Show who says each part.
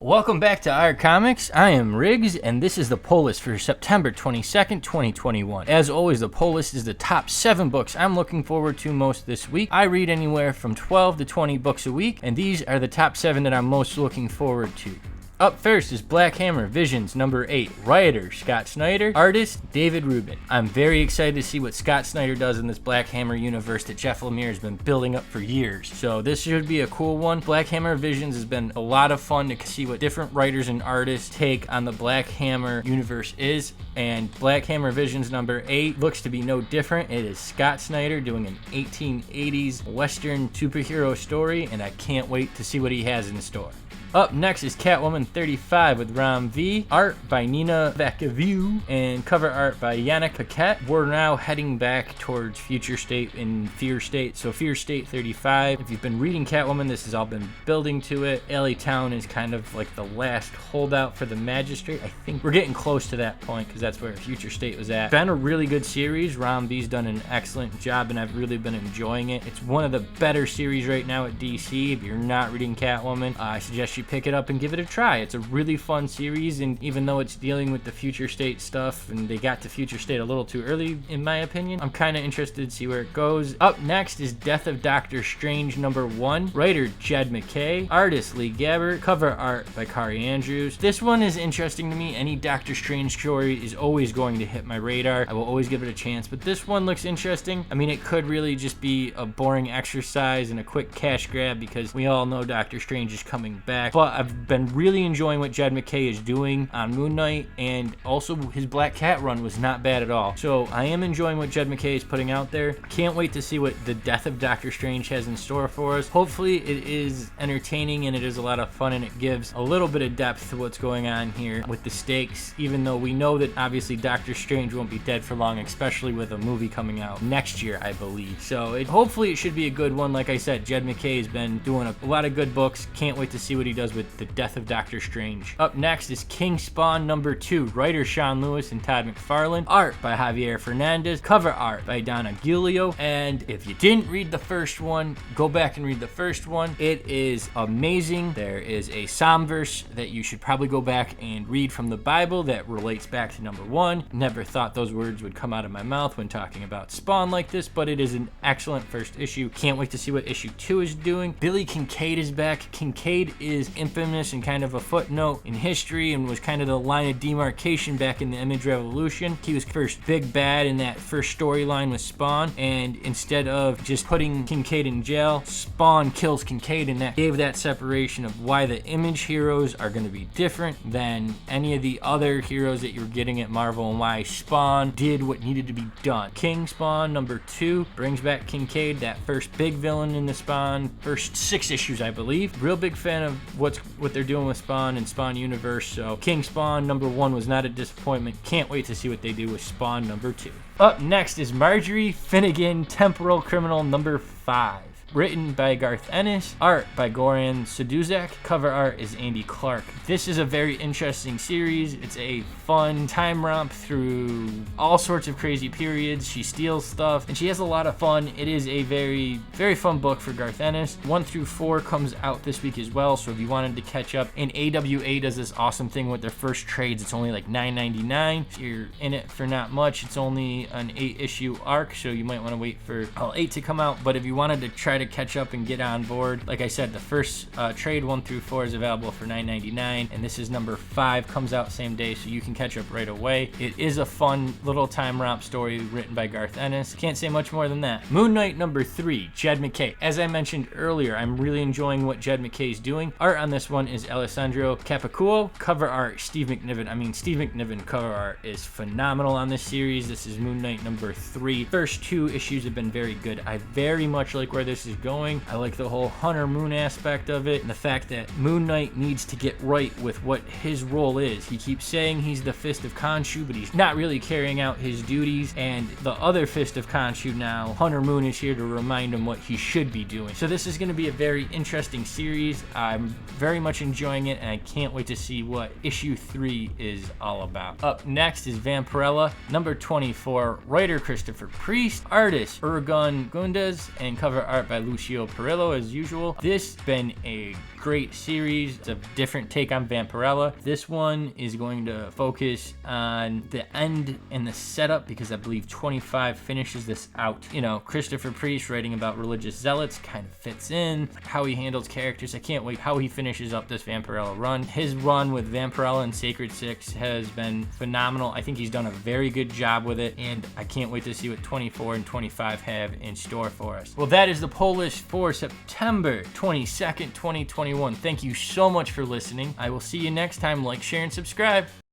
Speaker 1: Welcome back to Rcomics. I am Riggs, and this is the poll list for September 22nd, 2021. As always, the poll list is the top 7 books I'm looking forward to most this week. I read anywhere from 12 to 20 books a week, and these are the top 7 that I'm most looking forward to. Up first is Black Hammer Visions number 8. Writer, Scott Snyder. Artist, David Rubin. I'm very excited to see what Scott Snyder does in this Black Hammer universe that Jeff Lemire has been building up for years. So this should be a cool one. Black Hammer Visions has been a lot of fun to see what different writers and artists take on the Black Hammer universe is. And Black Hammer Visions number 8 looks to be no different. It is Scott Snyder doing an 1880s Western superhero story, and I can't wait to see what he has in store. Up next is Catwoman 35 with Ram V. Art by Nina Vacaviu and cover art by Yannick Paquette. We're now heading back towards Future State and Fear State. So Fear State 35. If you've been reading Catwoman, this has all been building to it. LA Town is kind of like the last holdout for the Magistrate. I think we're getting close to that point because that's where Future State was at. Been a really good series. Ram V's done an excellent job and I've really been enjoying it. It's one of the better series right now at DC. If you're not reading Catwoman, I suggest you pick it up and give it a try. It's a really fun series, and even though it's dealing with the Future State stuff and they got to Future State a little too early in my opinion, I'm kind of interested to see where it goes. Up next is Death of Doctor Strange number 1. Writer Jed MacKay. Artist Lee Gabbert. Cover art by Kari Andrews. This one is interesting to me. Any Doctor Strange story is always going to hit my radar. I will always give it a chance, but this one looks interesting. I mean, it could really just be a boring exercise and a quick cash grab because we all know Doctor Strange is coming back, but I've been really enjoying what Jed MacKay is doing on Moon Knight, and also his Black Cat run was not bad at all. So I am enjoying what Jed MacKay is putting out there. Can't wait to see what the Death of Doctor Strange has in store for us. Hopefully it is entertaining and it is a lot of fun and it gives a little bit of depth to what's going on here with the stakes, even though we know that obviously Doctor Strange won't be dead for long, especially with a movie coming out next year, I believe. So hopefully it should be a good one. Like I said, Jed MacKay has been doing a lot of good books. Can't wait to see what he does with the Death of Doctor Strange. Up next is King Spwan number 2. Writer Sean Lewis and Todd McFarlane. Art by Javier Fernandez. Cover art by Donna Giglio. And if you didn't read the first one, go back and read the first one. It is amazing. There is a psalm verse that you should probably go back and read from the Bible that relates back to number 1. Never thought those words would come out of my mouth when talking about Spawn like this, but it is an excellent first issue. Can't wait to see what issue 2 is doing. Billy Kincaid is back. Kincaid is infamous and kind of a footnote in history and was kind of the line of demarcation back in the Image Revolution. He was first big bad in that first storyline with Spawn, and instead of just putting Kincaid in jail, Spawn kills Kincaid, and that gave that separation of why the Image heroes are going to be different than any of the other heroes that you're getting at Marvel, and why Spawn did what needed to be done. King Spawn number 2 brings back Kincaid, that first big villain in the Spawn first 6 issues, I believe. Real big fan of what they're doing with Spawn and Spawn Universe, so King Spawn number 1 was not a disappointment. Can't wait to see what they do with Spawn number 2. Up next is Marjorie Finnegan, Temporal Criminal number 5. Written by Garth Ennis, art by Goran Saduzak, cover art is Andy Clark. This is a very interesting series. It's a fun time romp through all sorts of crazy periods. She steals stuff and she has a lot of fun. It is a very, very fun book for Garth Ennis. 1 through 4 comes out this week as well, so if you wanted to catch up, and AWA does this awesome thing with their first trades. It's only like $9.99. If you're in it for not much, it's only an 8-issue arc, so you might want to wait for all 8 to come out. But if you wanted to try to catch up and get on board, like I said, the first trade 1 through 4 is available for $9.99, and this is number 5, comes out same day, so you can catch up right away. It is a fun little time romp story written by Garth Ennis. Can't say much more than that. Moon Knight number 3, Jed MacKay. As I mentioned earlier, I'm really enjoying what Jed MacKay is doing. Art on this one is Alessandro Capicuo. Cover art Steve McNiven. Steve McNiven cover art is phenomenal on this series. This is Moon Knight number 3. First 2 issues have been very good. I very much like where this is going. I like the whole Hunter Moon aspect of it, and the fact that Moon Knight needs to get right with what his role is. He keeps saying he's the Fist of Khonshu, but he's not really carrying out his duties, and the other Fist of Khonshu now, Hunter Moon, is here to remind him what he should be doing. So this is going to be a very interesting series. I'm very much enjoying it, and I can't wait to see what issue 3 is all about. Up next is Vampirella number 24. Writer Christopher Priest, artist Ergun Gundes, and cover art by by Lucio Perillo as usual. This has been a great series. It's a different take on Vampirella. This one is going to focus on the end and the setup because I believe 25 finishes this out. You know, Christopher Priest writing about religious zealots kind of fits in. How he handles characters, I can't wait how he finishes up this Vampirella run. His run with Vampirella and Sacred Six has been phenomenal. I think he's done a very good job with it, and I can't wait to see what 24 and 25 have in store for us. Well, that is the poll list for September 22nd, 2021. Thank you so much for listening. I will see you next time. Like, share, and subscribe.